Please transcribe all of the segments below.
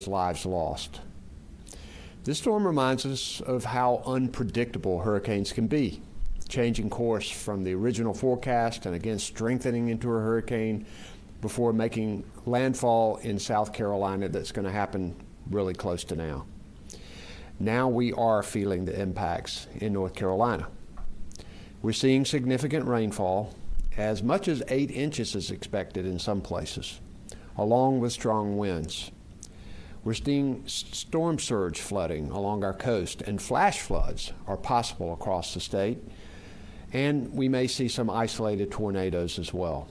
lives lost. This storm reminds us of how unpredictable hurricanes can be, changing course from the original forecast and again strengthening into a hurricane before making landfall in South Carolina. That's going to happen really close to now. Now we are feeling the impacts in North Carolina. We're seeing significant rainfall. As much as 8 inches is expected in some places, along with strong winds. We're seeing storm surge flooding along our coast, and flash floods are possible across the state, and we may see some isolated tornadoes as well.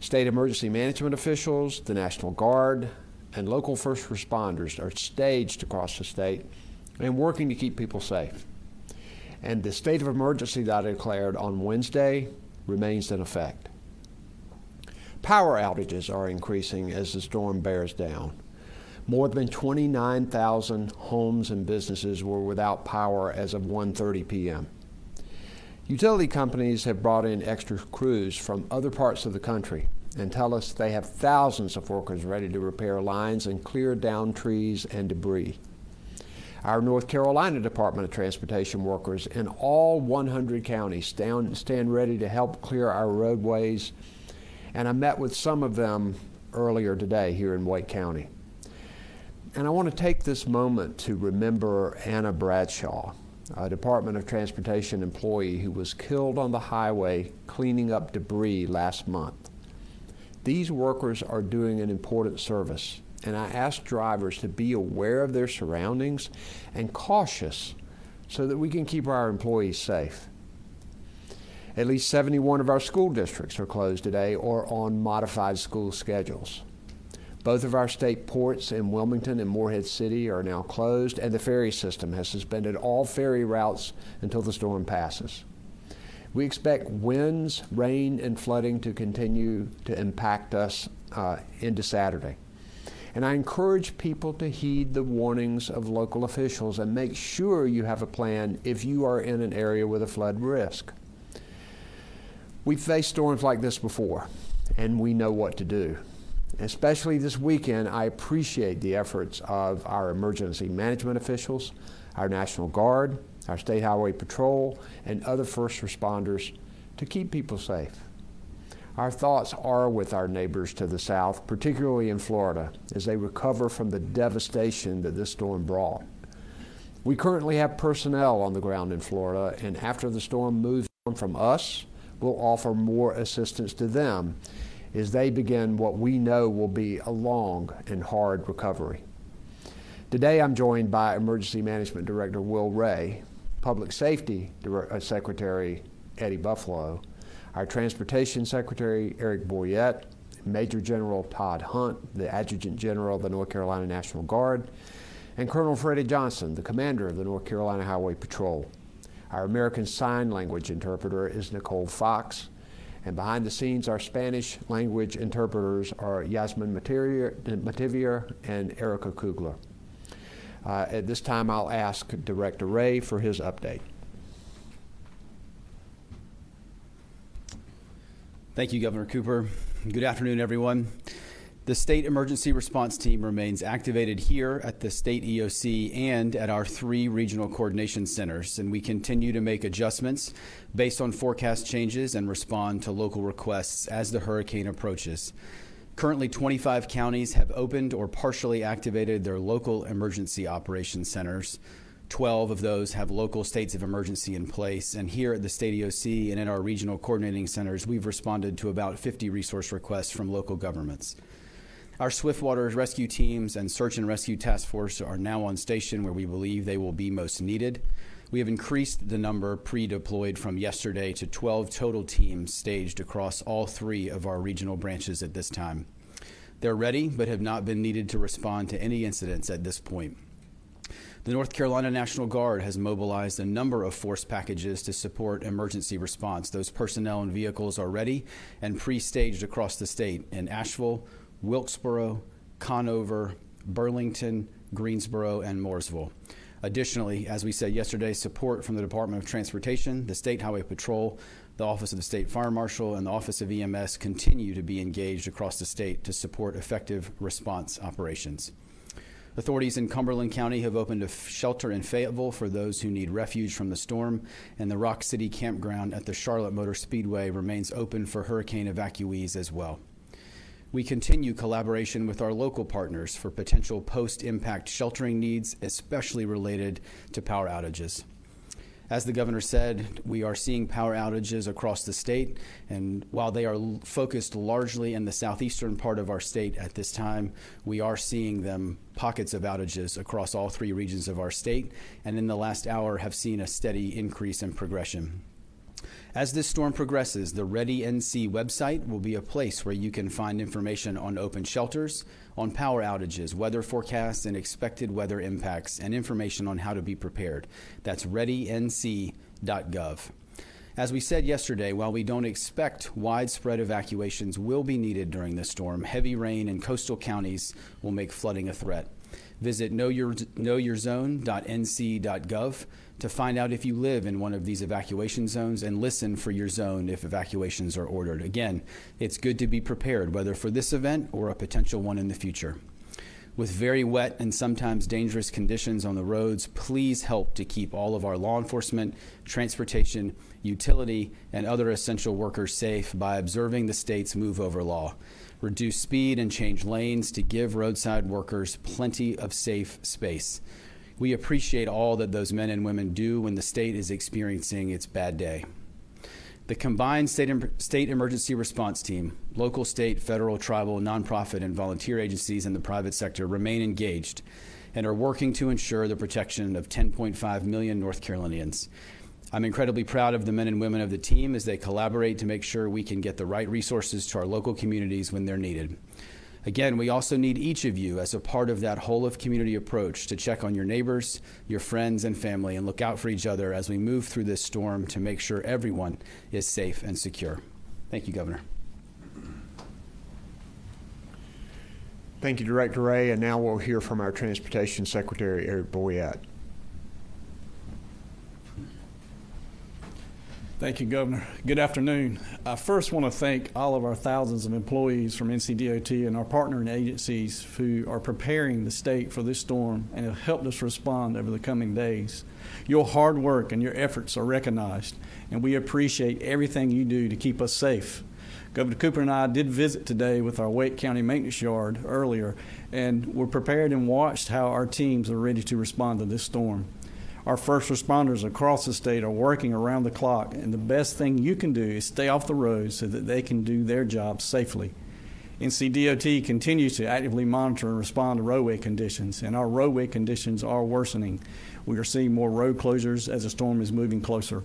State emergency management officials, the National Guard, and local first responders are staged across the state and working to keep people safe. And the state of emergency that I declared on Wednesday remains in effect. Power outages are increasing as the storm bears down. More than 29,000 homes and businesses were without power as of 1:30 p.m. Utility companies have brought in extra crews from other parts of the country and tell us they have thousands of workers ready to repair lines and clear down trees and debris. Our North Carolina Department of Transportation workers in all 100 counties stand ready to help clear our roadways, and I met with some of them earlier today here in Wake County. And I want to take this moment to remember Anna Bradshaw, a Department of Transportation employee who was killed on the highway cleaning up debris last month. These workers are doing an important service, and I ask drivers to be aware of their surroundings and cautious so that we can keep our employees safe. At least 71 of our school districts are closed today or on modified school schedules. Both of our state ports in Wilmington and Morehead City are now closed, and the ferry system has suspended all ferry routes until the storm passes. We expect winds, rain, and flooding to continue to impact us into Saturday. And I encourage people to heed the warnings of local officials and make sure you have a plan if you are in an area with a flood risk. We've faced storms like this before, and we know what to do. Especially this weekend, I appreciate the efforts of our emergency management officials, our National Guard, our State Highway Patrol, and other first responders to keep people safe. Our thoughts are with our neighbors to the south, particularly in Florida, as they recover from the devastation that this storm brought. We currently have personnel on the ground in Florida, and after the storm moves on from us, we'll offer more assistance to them as they begin what we know will be a long and hard recovery. Today I'm joined by Emergency Management Director Will Ray, Public Safety Secretary Eddie Buffalo, our Transportation Secretary Eric Boyette, Major General Todd Hunt, the Adjutant General of the North Carolina National Guard, and Colonel Freddie Johnson, the Commander of the North Carolina Highway Patrol. Our American Sign Language interpreter is Nicole Fox, and behind the scenes our Spanish language interpreters are Yasmin Mativier and Erica Kugler. At this time I'll ask Director Ray for his update. Thank you, Governor Cooper. Good afternoon, everyone. The State Emergency Response Team remains activated here at the State EOC and at our 3 regional coordination centers, and we continue to make adjustments based on forecast changes and respond to local requests as the hurricane approaches. Currently, 25 counties have opened or partially activated their local emergency operations centers. 12 of those have local states of emergency in place, and here at the State EOC and in our regional coordinating centers, we've responded to about 50 resource requests from local governments. Our Swiftwater rescue teams and search and rescue task force are now on station where we believe they will be most needed. We have increased the number pre-deployed from yesterday to 12 total teams staged across all 3 of our regional branches at this time. They're ready, but have not been needed to respond to any incidents at this point. The North Carolina National Guard has mobilized a number of force packages to support emergency response. Those personnel and vehicles are ready and pre-staged across the state in Asheville, Wilkesboro, Conover, Burlington, Greensboro, and Mooresville. Additionally, as we said yesterday, support from the Department of Transportation, the State Highway Patrol, the Office of the State Fire Marshal, and the Office of EMS continue to be engaged across the state to support effective response operations. Authorities in Cumberland County have opened a shelter in Fayetteville for those who need refuge from the storm, and the Rock City campground at the Charlotte Motor Speedway remains open for hurricane evacuees as well. We continue collaboration with our local partners for potential post-impact sheltering needs, especially related to power outages. As the governor said, we are seeing power outages across the state, and while they are focused largely in the southeastern part of our state at this time, we are seeing them pockets of outages across all three regions of our state, and in the last hour have seen a steady increase in progression. As this storm progresses, the Ready NC website will be a place where you can find information on open shelters, on power outages, weather forecasts, and expected weather impacts, and information on how to be prepared. That's readync.gov. As we said yesterday, while we don't expect widespread evacuations will be needed during this storm, heavy rain in coastal counties will make flooding a threat. Visit knowyourzone.nc.gov to find out if you live in one of these evacuation zones and listen for your zone if evacuations are ordered. Again, it's good to be prepared, whether for this event or a potential one in the future. With very wet and sometimes dangerous conditions on the roads, please help to keep all of our law enforcement, transportation, utility, and other essential workers safe by observing the state's move over law. Reduce speed and change lanes to give roadside workers plenty of safe space. We appreciate all that those men and women do when the state is experiencing its bad day. The combined state emergency response team, local, state, federal, tribal, nonprofit, and volunteer agencies in the private sector remain engaged and are working to ensure the protection of 10.5 million North Carolinians. I'm incredibly proud of the men and women of the team as they collaborate to make sure we can get the right resources to our local communities when they're needed. Again, we also need each of you as a part of that whole of community approach to check on your neighbors, your friends, and family, and look out for each other as we move through this storm to make sure everyone is safe and secure. Thank you, Governor. Thank you, Director Ray. And now we'll hear from our Transportation Secretary, Eric Boyett. Thank you, Governor. Good afternoon. I first want to thank all of our thousands of employees from NCDOT and our partnering agencies who are preparing the state for this storm and have helped us respond over the coming days. Your hard work and your efforts are recognized, and we appreciate everything you do to keep us safe. Governor Cooper and I did visit today with our Wake County Maintenance Yard earlier, and we're prepared and watched how our teams are ready to respond to this storm. Our first responders across the state are working around the clock, and the best thing you can do is stay off the road so that they can do their job safely. NCDOT continues to actively monitor and respond to roadway conditions, and our roadway conditions are worsening. We are seeing more road closures as the storm is moving closer.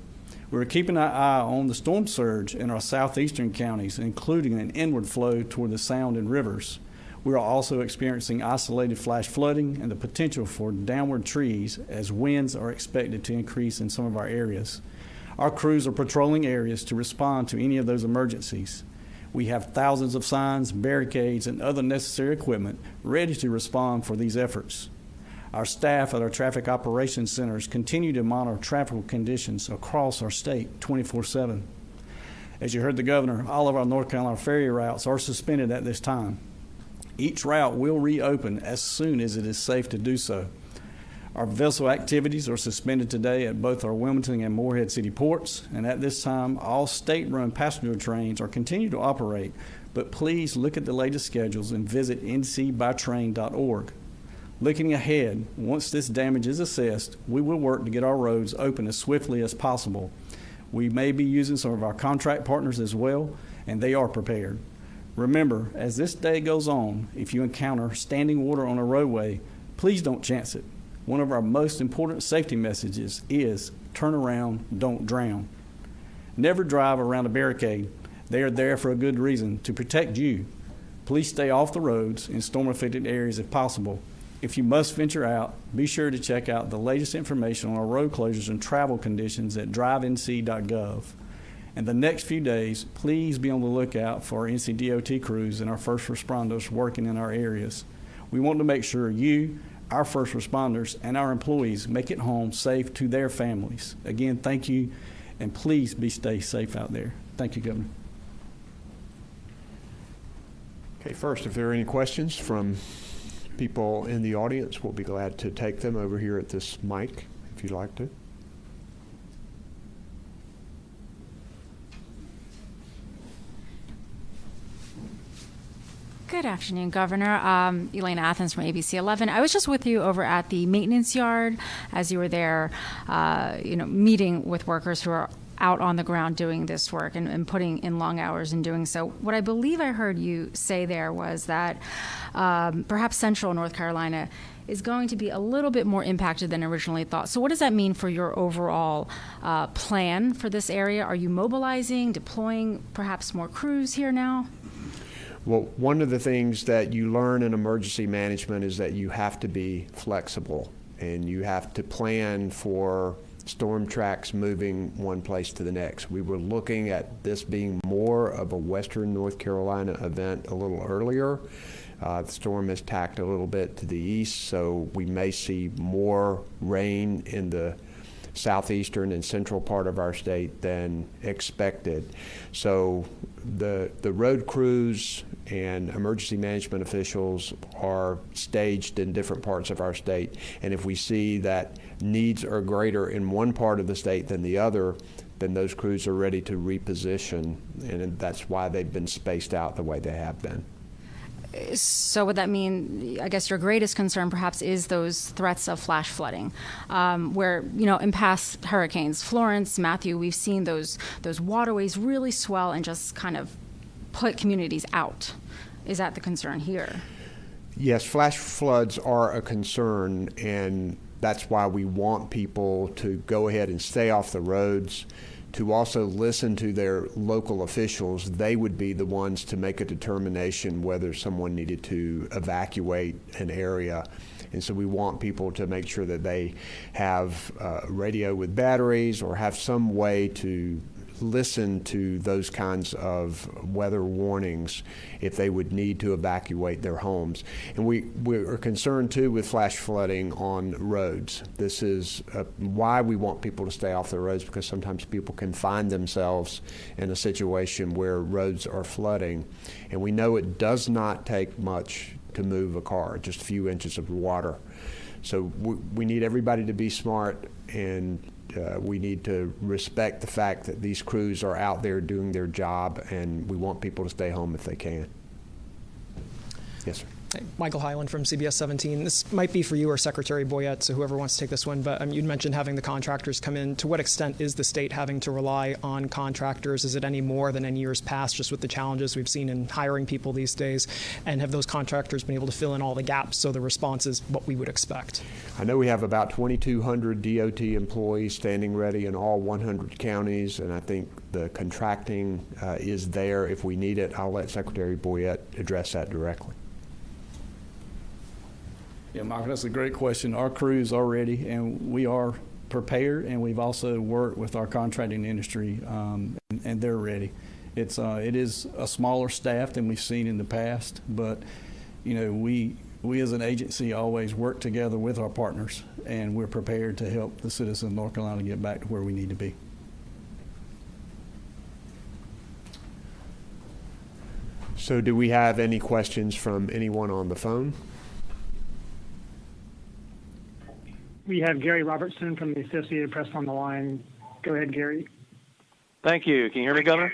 We're keeping our eye on the storm surge in our southeastern counties, including an inward flow toward the Sound and rivers. We are also experiencing isolated flash flooding and the potential for downward trees as winds are expected to increase in some of our areas. Our crews are patrolling areas to respond to any of those emergencies. We have thousands of signs, barricades, and other necessary equipment ready to respond for these efforts. Our staff at our traffic operations centers continue to monitor traffic conditions across our state 24/7. As you heard the governor, all of our North Carolina ferry routes are suspended at this time. Each route will reopen as soon as it is safe to do so. Our vessel activities are suspended today at both our Wilmington and Morehead City ports, and at this time, all state-run passenger trains are continuing to operate, but please look at the latest schedules and visit ncbytrain.org. Looking ahead, once this damage is assessed, we will work to get our roads open as swiftly as possible. We may be using some of our contract partners as well, and they are prepared. Remember, as this day goes on, if you encounter standing water on a roadway, please don't chance it. One of our most important safety messages is turn around, don't drown. Never drive around a barricade. They are there for a good reason, to protect you. Please stay off the roads in storm-affected areas if possible. If you must venture out, be sure to check out the latest information on our road closures and travel conditions at drivenc.gov. And the next few days, please be on the lookout for our NCDOT crews and our first responders working in our areas. We want to make sure you, our first responders, and our employees make it home safe to their families. Again, thank you, and please stay safe out there. Thank you, Governor. Okay, first, if there are any questions from People in the audience will be glad to take them over here at this mic if you'd like to. Good afternoon, Governor. Elaine Athens from ABC 11. I was just with you over at the maintenance yard as you were there, meeting with workers who are out on the ground doing this work and putting in long hours and doing so. What I believe I heard you say there was that perhaps central North Carolina is going to be a little bit more impacted than originally thought. So what does that mean for your overall plan for this area? Are you mobilizing, deploying perhaps more crews here now? Well, one of the things that you learn in emergency management is that you have to be flexible and you have to plan for storm tracks moving one place to the next. We were looking at this being more of a Western North Carolina event a little earlier. The storm has tacked a little bit to the east, so we may see more rain in the southeastern and central part of our state than expected. So the road crews and emergency management officials are staged in different parts of our state. And if we see that needs are greater in one part of the state than the other, then those crews are ready to reposition. And that's why they've been spaced out the way they have been. So would that mean, I guess your greatest concern perhaps is those threats of flash flooding, where, in past hurricanes, Florence, Matthew, we've seen those waterways really swell and just kind of put communities out. Is that the concern here? Yes, flash floods are a concern, and that's why we want people to go ahead and stay off the roads, to also listen to their local officials. They would be the ones to make a determination whether someone needed to evacuate an area. And so we want people to make sure that they have radio with batteries or have some way to listen to those kinds of weather warnings if they would need to evacuate their homes. And we are concerned too with flash flooding on roads. This is why we want people to stay off the roads, because sometimes people can find themselves in a situation where roads are flooding. And we know it does not take much to move a car, just a few inches of water. So we need everybody to be smart, and we need to respect the fact that these crews are out there doing their job, and we want people to stay home if they can. Yes, sir. Hey, Michael Hyland from CBS 17. This might be for you or Secretary Boyette, so whoever wants to take this one, but you mentioned having the contractors come in. To what extent is the state having to rely on contractors? Is it any more than in years past, just with the challenges we've seen in hiring people these days? And have those contractors been able to fill in all the gaps so the response is what we would expect? I know we have about 2,200 DOT employees standing ready in all 100 counties, and I think the contracting is there. If we need it, I'll let Secretary Boyette address that directly. Yeah, Michael, that's a great question. Our crews are ready, and we are prepared, and we've also worked with our contracting industry, and they're ready. It is a smaller staff than we've seen in the past, but we as an agency always work together with our partners, and we're prepared to help the citizens of North Carolina get back to where we need to be. So do we have any questions from anyone on the phone? We have Gary Robertson from the Associated Press on the line. Go ahead, Gary. Thank you. Can you hear me, Governor?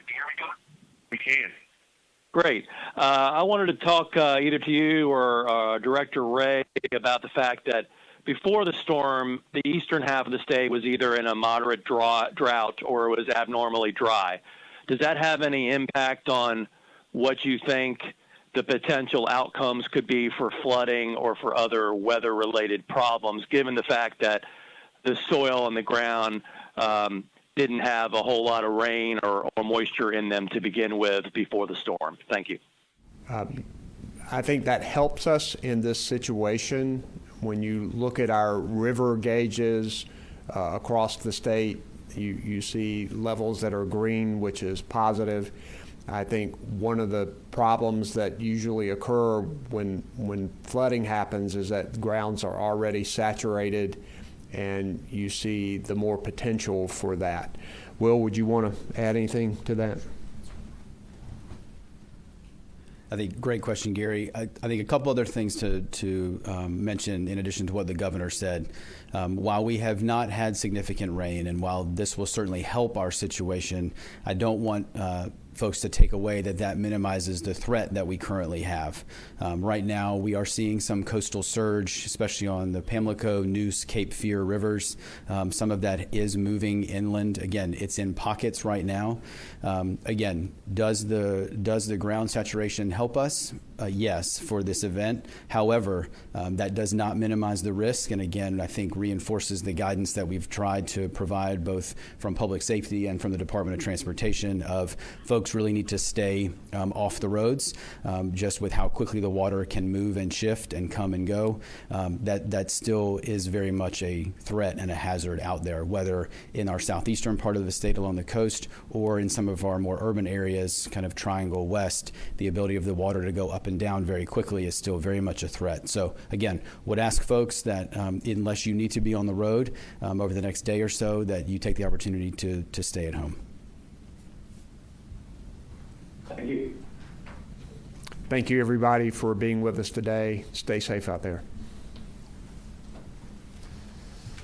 We can. Great. I wanted to talk either to you or Director Ray about the fact that before the storm, the eastern half of the state was either in a moderate drought or it was abnormally dry. Does that have any impact on what you think the potential outcomes could be for flooding or for other weather-related problems, given the fact that the soil on the ground didn't have a whole lot of rain or moisture in them to begin with before the storm? Thank you. I think that helps us in this situation. When you look at our river gauges across the state, you see levels that are green, which is positive. I think one of the problems that usually occur when flooding happens is that grounds are already saturated, and you see the more potential for that. Will, would you want to add anything to that? I think great question, Gary. I think a couple other things to mention in addition to what the governor said. While we have not had significant rain, and while this will certainly help our situation, I don't want folks to take away that minimizes the threat that we currently have. Right now, we are seeing some coastal surge, especially on the Pamlico, Neuse, Cape Fear rivers. Some of that is moving inland. Again, it's in pockets right now. Again, does the ground saturation help us? Yes, for this event. However, that does not minimize the risk, and again, I think reinforces the guidance that we've tried to provide both from public safety and from the Department of Transportation of folks really need to stay off the roads, just with how quickly the water can move and shift and come and go. That still is very much a threat and a hazard out there, whether in our southeastern part of the state along the coast or in some of our more urban areas, kind of Triangle West. The ability of the water to go up and down very quickly is still very much a threat. So again, would ask folks that unless you need to be on the road over the next day or so, that you take the opportunity to stay at home. Thank you. Thank you, everybody, for being with us today. Stay safe out there.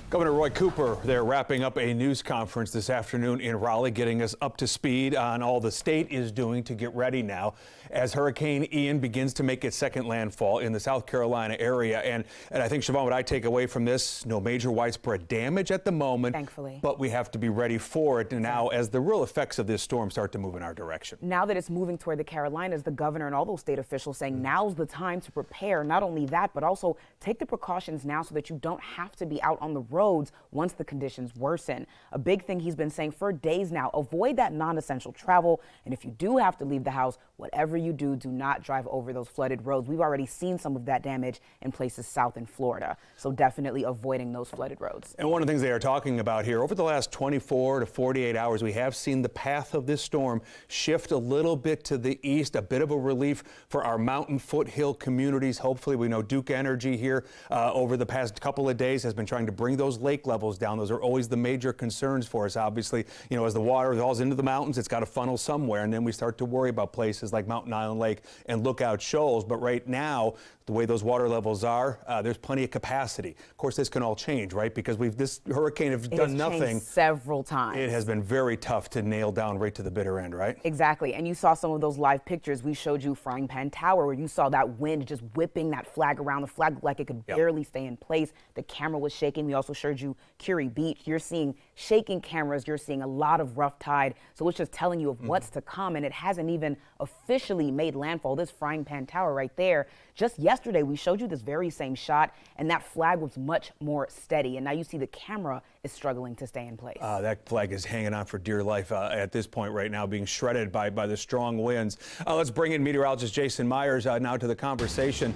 Governor Roy Cooper, they're wrapping up a news conference this afternoon in Raleigh, getting us up to speed on all the state is doing to get ready now as Hurricane Ian begins to make its second landfall in the South Carolina area. And I think, Siobhan, what I take away from this, no major widespread damage at the moment, thankfully, but we have to be ready for it now as the real effects of this storm start to move in our direction. Now that it's moving toward the Carolinas, the governor and all those state officials saying now's the time to prepare. Not only that, but also take the precautions now so that you don't have to be out on the roads once the conditions worsen. A big thing he's been saying for days now, avoid that non-essential travel. And if you do have to leave the house, whatever you do not drive over those flooded roads. We've already seen some of that damage in places south in Florida. So definitely avoiding those flooded roads. And one of the things they are talking about here, over the last 24 to 48 hours, we have seen the path of this storm shift a little bit to the east, a bit of a relief for our mountain foothill communities. Hopefully, we know Duke Energy here over the past couple of days has been trying to bring those lake levels down. Those are always the major concerns for us. Obviously, you know, as the water falls into the mountains, it's got to funnel somewhere, and then we start to worry about places like Mountain Island Lake and Lookout Shoals. But right now, the way those water levels are, there's plenty of capacity. Of course, this can all change, right? Because this hurricane has done nothing several times. It has been very tough to nail down right to the bitter end, right? Exactly. And you saw some of those live pictures. We showed you Frying Pan Tower, where you saw that wind just whipping that flag around. The flag looked like it could barely stay in place. The camera was shaking. We also showed you Curie Beach. You're seeing shaking cameras. You're seeing a lot of rough tide. So it's just telling you of what's to come. And it hasn't even officially made landfall. This Frying Pan Tower right there. Just yesterday, we showed you this very same shot, and that flag was much more steady. And now you see the camera is struggling to stay in place. That flag is hanging on for dear life at this point right now, being shredded by the strong winds. Let's bring in meteorologist Jason Myers now to the conversation.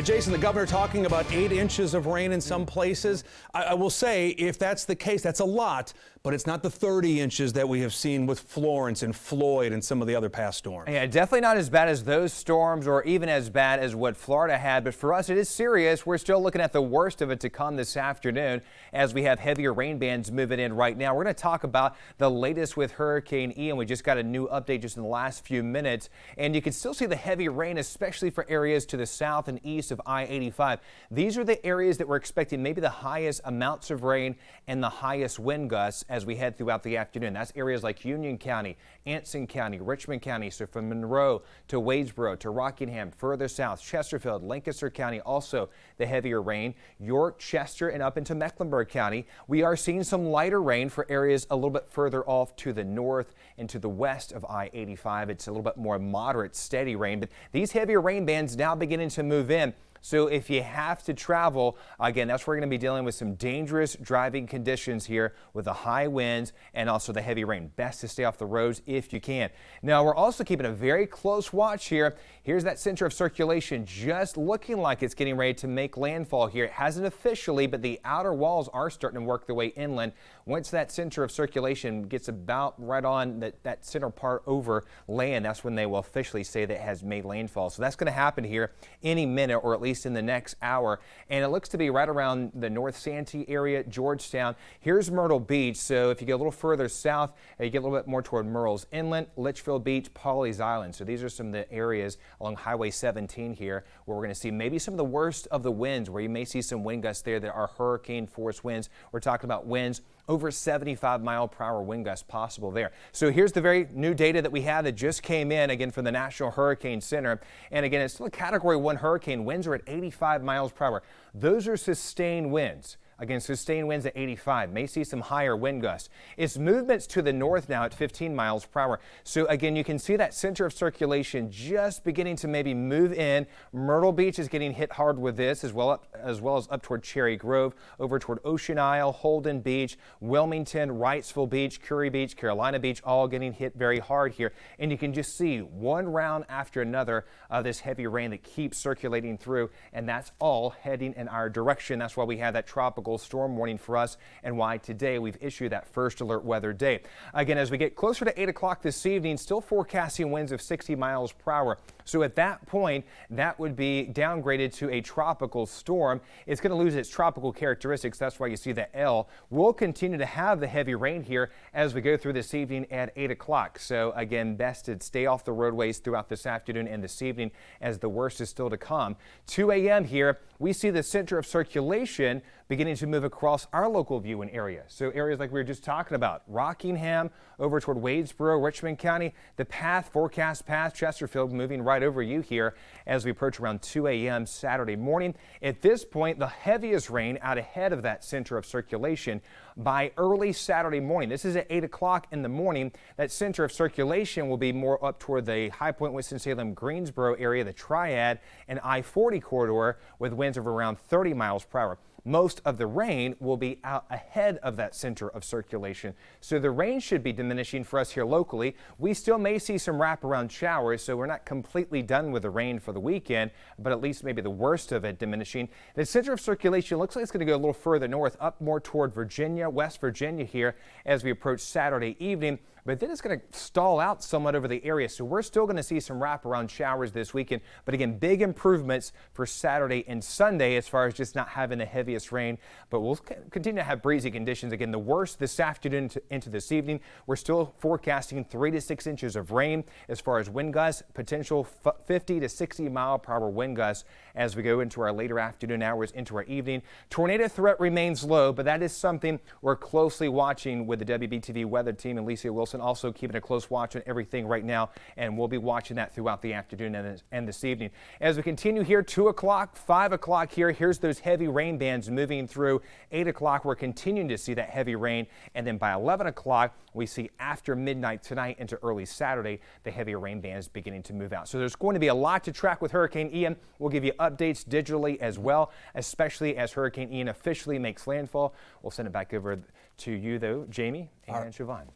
Jason, the governor talking about 8 inches of rain in some places. I will say, if that's the case, that's a lot, but it's not the 30 inches that we have seen with Florence and Floyd and some of the other past storms. Yeah, definitely not as bad as those storms or even as bad as what Florida had, but for us it is serious. We're still looking at the worst of it to come this afternoon as we have heavier rain bands moving in right now. We're going to talk about the latest with Hurricane Ian. We just got a new update just in the last few minutes, and you can still see the heavy rain, especially for areas to the south and east of I-85. These are the areas that we're expecting maybe the highest amounts of rain and the highest wind gusts as we head throughout the afternoon. That's areas like Union County, Anson County, Richmond County, so from Monroe to Wadesboro to Rockingham, further south, Chesterfield, Lancaster County, also the heavier rain, York, Chester, and up into Mecklenburg County. We are seeing some lighter rain for areas a little bit further off to the north and to the west of I-85. It's a little bit more moderate, steady rain, but these heavier rain bands now beginning to move in. So if you have to travel, again, that's where we're going to be dealing with some dangerous driving conditions here with the high winds and also the heavy rain. Best to stay off the roads if you can. Now, we're also keeping a very close watch here. Here's that center of circulation just looking like it's getting ready to make landfall here. It hasn't officially, but the outer walls are starting to work their way inland. Once that center of circulation gets about right on that center part over land, that's when they will officially say that it has made landfall. So that's going to happen here any minute, or at least least in the next hour. And it looks to be right around the North Santee area, Georgetown. Here's Myrtle Beach. So if you get a little further south, you get a little bit more toward Murrells Inlet, Litchfield Beach, Pawleys Island. So these are some of the areas along Highway 17 here where we're going to see maybe some of the worst of the winds, where you may see some wind gusts there that are hurricane force winds. We're talking about winds over 75-mile-per-hour wind gusts possible there. So here's the very new data that we have that just came in, again, from the National Hurricane Center. And again, it's still a Category 1 hurricane. Winds are at 85 miles per hour. Those are sustained winds. Again, sustained winds at 85. May see some higher wind gusts. Its movements to the north now at 15 miles per hour. So again, you can see that center of circulation just beginning to maybe move in. Myrtle Beach is getting hit hard with this, as well as up toward Cherry Grove, over toward Ocean Isle, Holden Beach, Wilmington, Wrightsville Beach, Curry Beach, Carolina Beach, all getting hit very hard here. And you can just see one round after another of this heavy rain that keeps circulating through, and that's all heading in our direction. That's why we have that tropical storm warning for us, and why today we've issued that first alert weather day. Again, as we get closer to 8 o'clock this evening, still forecasting winds of 60 miles per hour. So at that point, that would be downgraded to a tropical storm. It's going to lose its tropical characteristics. That's why you see the L. We'll continue to have the heavy rain here as we go through this evening at 8 o'clock. So again, best to stay off the roadways throughout this afternoon and this evening, as the worst is still to come. 2 a.m. here, we see the center of circulation beginning to move across our local viewing area. So areas like we were just talking about, Rockingham, over toward Wadesboro, Richmond County, the forecast path, Chesterfield, moving right over you here as we approach around 2 a.m. Saturday morning. At this point, the heaviest rain out ahead of that center of circulation by early Saturday morning. This is at 8 o'clock in the morning. That center of circulation will be more up toward the High Point, Winston-Salem, Greensboro area, the Triad and I-40 corridor, with winds of around 30 miles per hour. Most of the rain will be out ahead of that center of circulation. So the rain should be diminishing for us here locally. We still may see some wraparound showers, so we're not completely done with the rain for the weekend, but at least maybe the worst of it diminishing. The center of circulation looks like it's going to go a little further north, up more toward Virginia, West Virginia here as we approach Saturday evening. But then it's going to stall out somewhat over the area. So we're still going to see some wraparound showers this weekend. But again, big improvements for Saturday and Sunday as far as just not having the heaviest rain. But we'll continue to have breezy conditions. Again, the worst this afternoon into this evening. We're still forecasting 3 to 6 inches of rain as far as wind gusts, potential 50 to 60 mile per hour wind gusts as we go into our later afternoon hours into our evening. Tornado threat remains low, but that is something we're closely watching with the WBTV weather team and Alicia Wilson also keeping a close watch on everything right now, and we'll be watching that throughout the afternoon and this evening. As we continue here, 2 o'clock, 5 o'clock here, here's those heavy rain bands moving through. 8 o'clock, we're continuing to see that heavy rain, and then by 11 o'clock, we see after midnight tonight into early Saturday, the heavier rain bands beginning to move out. So there's going to be a lot to track with Hurricane Ian. We'll give you updates digitally as well, especially as Hurricane Ian officially makes landfall. We'll send it back over to you, though, Jamie and Siobhan.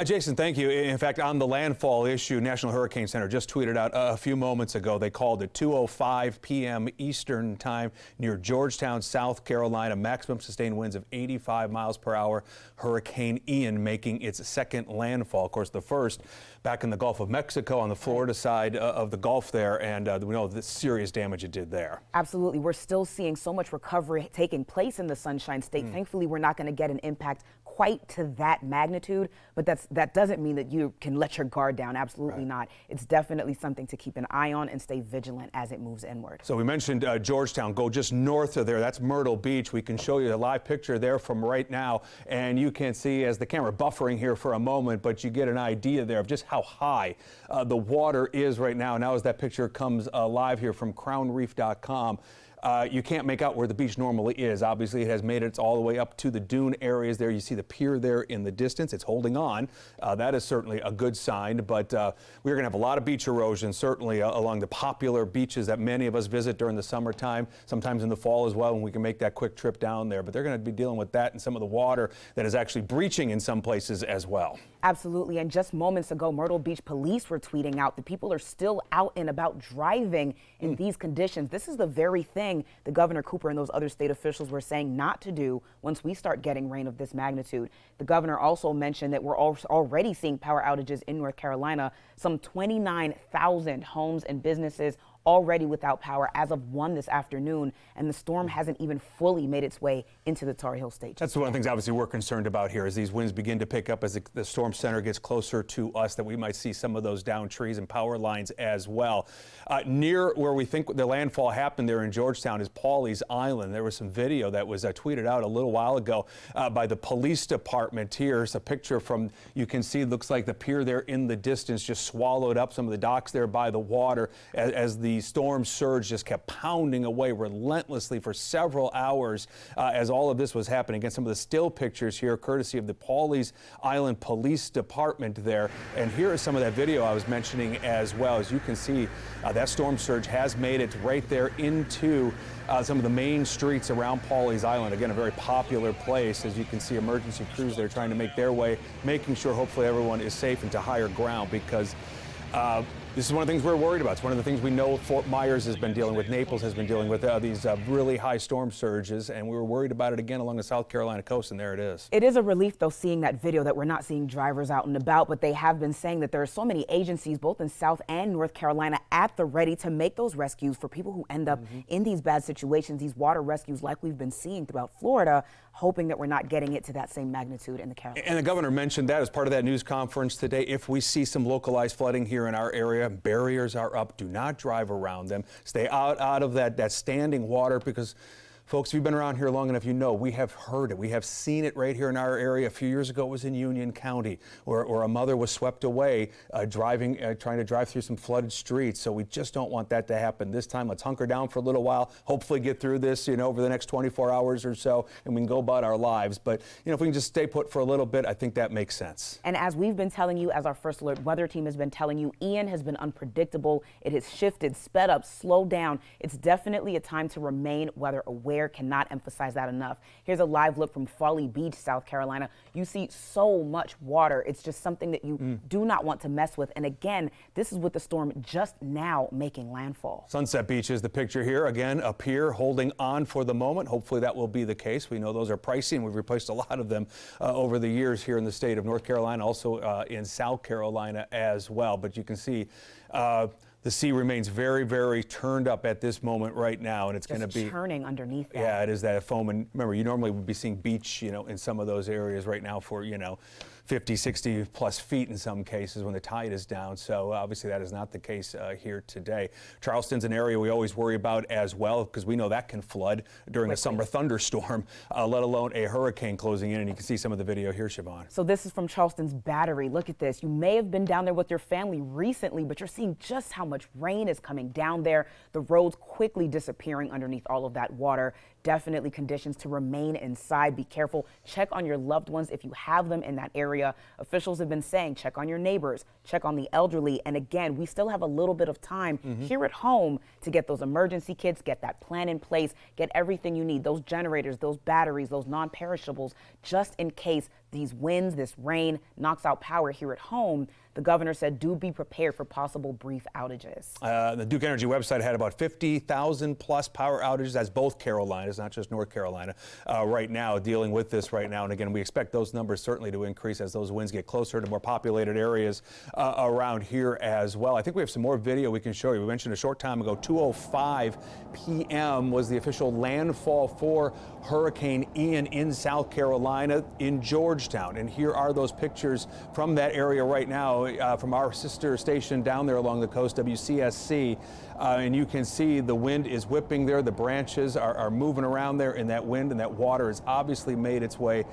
Jason, thank you. In fact, on the landfall issue, National Hurricane Center just tweeted out a few moments ago. They called at 2:05 p.m. Eastern time near Georgetown, South Carolina. Maximum sustained winds of 85 miles per hour. Hurricane Ian making its second landfall. Of course, the first back in the Gulf of Mexico on the Florida side of the Gulf there. And we know the serious damage it did there. Absolutely. We're still seeing so much recovery taking place in the Sunshine State. Thankfully, we're not going to get an impact quite to that magnitude, but that doesn't mean that you can let your guard down. Absolutely not. It's definitely something to keep an eye on and stay vigilant as it moves inward. So we mentioned Georgetown. Go just north of there. That's Myrtle Beach. We can show you a live picture there from right now, and you can see as the camera buffering here for a moment, but you get an idea there of just how high the water is right now. Now as that picture comes live here from crownreef.com, you can't make out where the beach normally is. Obviously, it has made it all the way up to the dune areas there. You see the pier there in the distance. It's holding on. That is certainly a good sign, but we're going to have a lot of beach erosion, certainly along the popular beaches that many of us visit during the summertime, sometimes in the fall as well, when we can make that quick trip down there. But they're going to be dealing with that and some of the water that is actually breaching in some places as well. Absolutely. And just moments ago, Myrtle Beach police were tweeting out that people are still out and about driving in these conditions. This is the very thing the Governor Cooper and those other state officials were saying not to do once we start getting rain of this magnitude. The governor also mentioned that we're already seeing power outages in North Carolina. Some 29,000 homes and businesses already without power as of 1 this afternoon, and the storm hasn't even fully made its way into the Tar Heel State. That's one of the things obviously we're concerned about here as these winds begin to pick up, as the storm center gets closer to us, that we might see some of those downed trees and power lines as well. Near where we think the landfall happened there in Georgetown is Pawleys Island. There was some video that was tweeted out a little while ago by the police department. Here's a picture from, you can see, looks like the pier there in the distance just swallowed up some of the docks there by the water as the storm surge just kept pounding away relentlessly for several hours as all of this was happening. Again, some of the still pictures here courtesy of the Pawleys Island Police Department there. And here is some of that video I was mentioning as well. As you can see, that storm surge has made it right there into some of the main streets around Pawleys Island. Again, a very popular place. As you can see, emergency crews there trying to make their way, making sure hopefully everyone is safe and to higher ground, because this is one of the things we're worried about. It's one of the things we know Fort Myers has been dealing with, Naples has been dealing with these really high storm surges, and we were worried about it again along the South Carolina coast, and there it is. It is a relief, though, seeing that video, that we're not seeing drivers out and about, but they have been saying that there are so many agencies, both in South and North Carolina, at the ready to make those rescues for people who end up in these bad situations, these water rescues like we've been seeing throughout Florida, hoping that we're not getting it to that same magnitude in the Carolinas. And the governor mentioned that as part of that news conference today. If we see some localized flooding here in our area, barriers are up. Do not drive around them. Stay out of that standing water, because folks, if you've been around here long enough, you know we have heard it. We have seen it right here in our area. A few years ago, it was in Union County, where a mother was swept away trying to drive through some flooded streets. So we just don't want that to happen this time. Let's hunker down for a little while, hopefully get through this, over the next 24 hours or so, and we can go about our lives. But, if we can just stay put for a little bit, I think that makes sense. And as we've been telling you, as our First Alert weather team has been telling you, Ian has been unpredictable. It has shifted, sped up, slowed down. It's definitely a time to remain weather aware. Cannot emphasize that enough. Here's a live look from Folly Beach, South Carolina. You see so much water. It's just something that you do not want to mess with. And again, this is with the storm just now making landfall. Sunset Beach is the picture here. Again, a pier holding on for the moment. Hopefully that will be the case. We know those are pricey, and we've replaced a lot of them over the years here in the state of North Carolina, also in South Carolina as well. But you can see the sea remains very, very turned up at this moment right now, and it's going to be churning underneath that. Yeah, it is that foam. And remember, you normally would be seeing beach, in some of those areas right now for, 50, 60 plus feet in some cases when the tide is down. So obviously that is not the case here today. Charleston's an area we always worry about as well, because we know that can flood during a summer thunderstorm, let alone a hurricane closing in. And you can see some of the video here, Siobhan. So this is from Charleston's Battery. Look at this. You may have been down there with your family recently, but you're seeing just how much rain is coming down there. The roads quickly disappearing underneath all of that water. Definitely conditions to remain inside. Be careful. Check on your loved ones if you have them in that area. Officials have been saying check on your neighbors, check on the elderly. And again, we still have a little bit of time here at home to get those emergency kits, get that plan in place, get everything you need, those generators, those batteries, those non-perishables, just in case these winds, this rain knocks out power here at home. The governor said do be prepared for possible brief outages. The Duke Energy website had about 50,000 plus power outages. That's both Carolinas, not just North Carolina, right now, dealing with this right now. And again, we expect those numbers certainly to increase as those winds get closer to more populated areas around here as well. I think we have some more video we can show you. We mentioned a short time ago, 2:05 p.m. was the official landfall for Hurricane Ian in South Carolina, in Georgetown. And here are those pictures from that area right now. From our sister station down there along the coast, WCSC. And you can see the wind is whipping there. The branches are moving around there in that wind, and that water has obviously made its way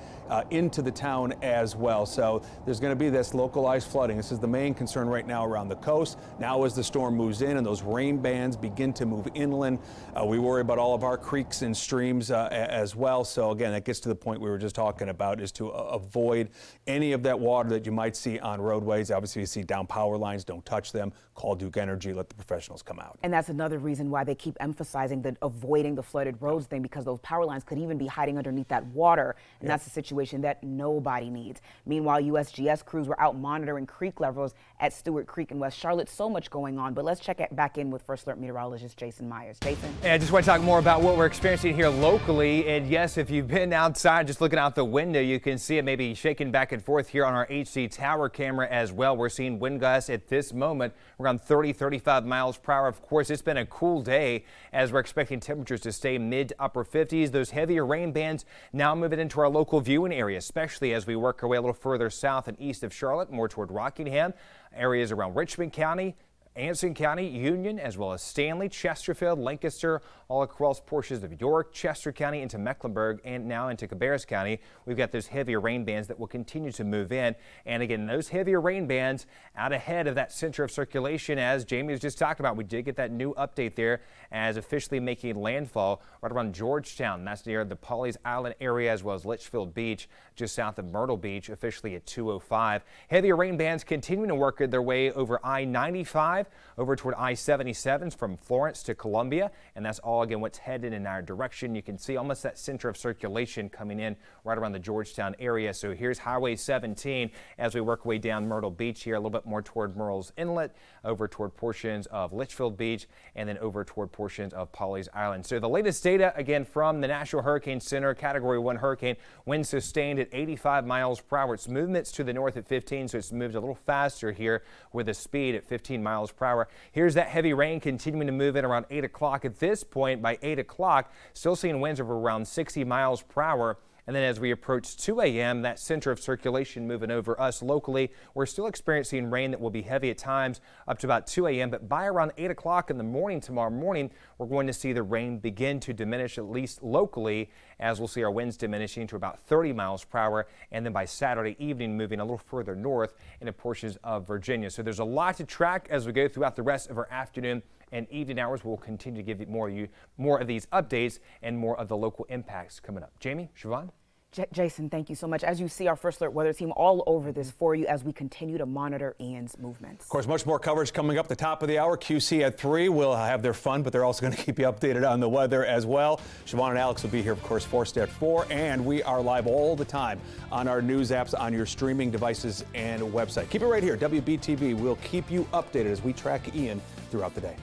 into the town as well. So there's going to be this localized flooding. This is the main concern right now around the coast. Now as the storm moves in and those rain bands begin to move inland, we worry about all of our creeks and streams as well. So again, that gets to the point we were just talking about, is to avoid any of that water that you might see on roadways. Obviously, you see down power lines, don't touch them. Call Duke Energy, let the professionals come out. And that's another reason why they keep emphasizing that avoiding the flooded roads thing, because those power lines could even be hiding underneath that water. And that's a situation that nobody needs. Meanwhile, USGS crews were out monitoring creek levels at Stewart Creek in West Charlotte. So much going on. But let's check back in with First Alert meteorologist Jason Myers. Jason? And I just want to talk more about what we're experiencing here locally. And yes, if you've been outside just looking out the window, you can see it maybe shaking back and forth here on our HC tower camera as well. We're seeing wind gusts at this moment around 30, 35 miles per hour. Of course, it's been a cool day as we're expecting temperatures to stay mid to upper 50s. Those heavier rain bands now moving into our local viewing area, especially as we work our way a little further south and east of Charlotte, more toward Rockingham, areas around Richmond County, Anson County, Union, as well as Stanley, Chesterfield, Lancaster, all across portions of York, Chester County into Mecklenburg, and now into Cabarrus County. We've got those heavier rain bands that will continue to move in. And again, those heavier rain bands out ahead of that center of circulation, as Jamie was just talking about. We did get that new update there as officially making landfall right around Georgetown. That's near the Pawleys Island area, as well as Litchfield Beach, just south of Myrtle Beach, officially at 2:05. Heavier rain bands continuing to work their way over I-95, over toward I-77 from Florence to Columbia, and that's all again what's headed in our direction. You can see almost that center of circulation coming in right around the Georgetown area. So here's Highway 17 as we work our way down Myrtle Beach here, a little bit more toward Murrells Inlet, over toward portions of Litchfield Beach, and then over toward portions of Pawleys Island. So the latest data again from the National Hurricane Center, Category 1 hurricane, wind sustained at 85 miles per hour. Its movements to the north at 15, so it's moved a little faster here with a speed at 15 miles per hour. Here's that heavy rain continuing to move in around 8 o'clock. At this point, by 8 o'clock, still seeing winds of around 60 miles per hour. And then as we approach 2 a.m., that center of circulation moving over us locally, we're still experiencing rain that will be heavy at times up to about 2 a.m. But by around 8 o'clock in the morning tomorrow morning, we're going to see the rain begin to diminish, at least locally, as we'll see our winds diminishing to about 30 miles per hour. And then by Saturday evening, moving a little further north into portions of Virginia. So there's a lot to track as we go throughout the rest of our afternoon and evening hours. We'll continue to give you more of these updates and more of the local impacts coming up. Jamie, Siobhan? Jason, thank you so much. As you see, our First Alert weather team all over this for you as we continue to monitor Ian's movements. Of course, much more coverage coming up the top of the hour. QC at 3 will have their fun, but they're also going to keep you updated on the weather as well. Siobhan and Alex will be here, of course, Forced at 4, and we are live all the time on our news apps, on your streaming devices and website. Keep it right here. WBTV will keep you updated as we track Ian throughout the day.